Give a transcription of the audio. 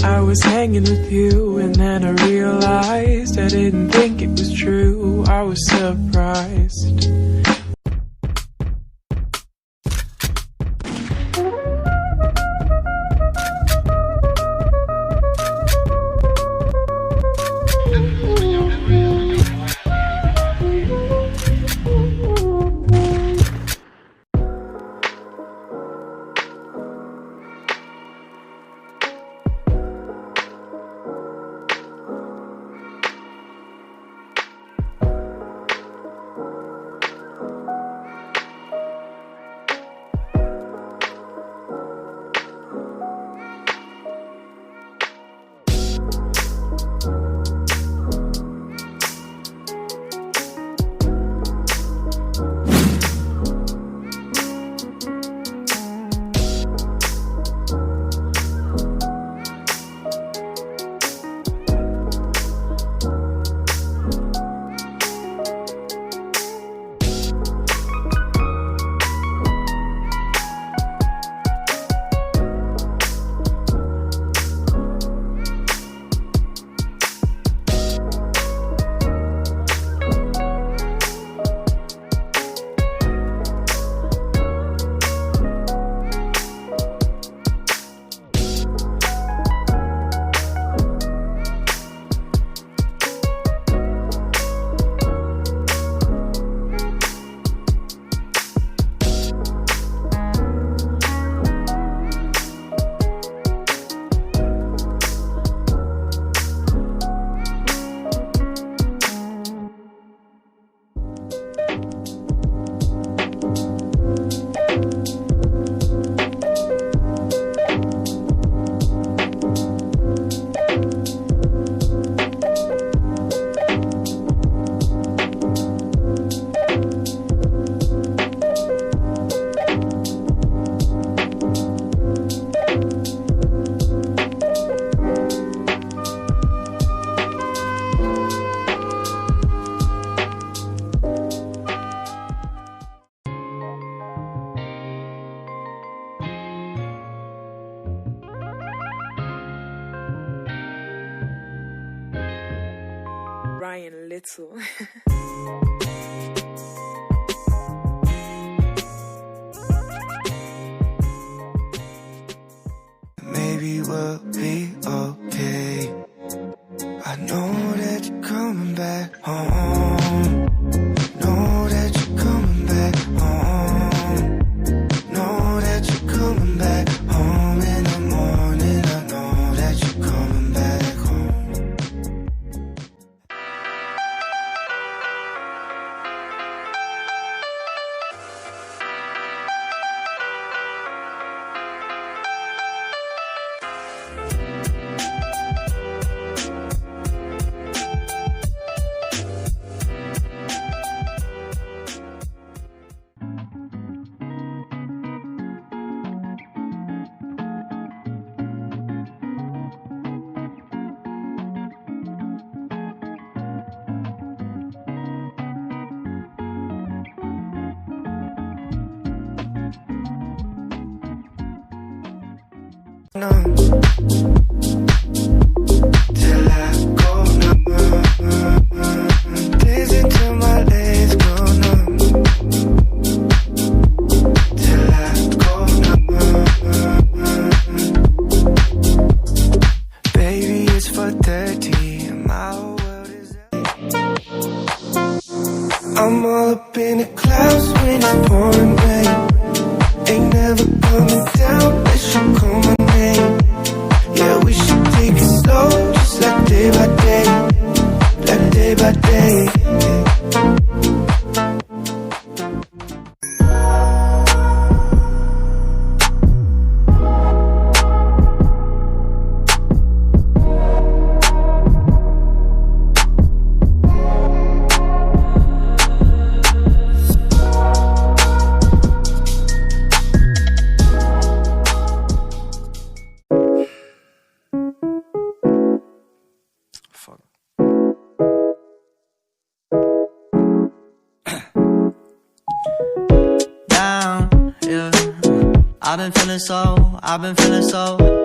I was hanging with you and then I realized I didn't think it was true. I was surprised. Ryan Little. Maybe we'll be okay. I know that you're coming back home. Know that you're coming back home. Know that you're coming back home in the morning. I know that you're coming back home. No. Till I go numb, dancing till my legs go numb. Till I go numb. Baby, it's 4:30 and my whole world is I'm all up in the clouds when it's pouring rain. Ain't never coming down unless you call my name. Yeah, we should take it slow, just like day by day. Like day by day. I've been feeling so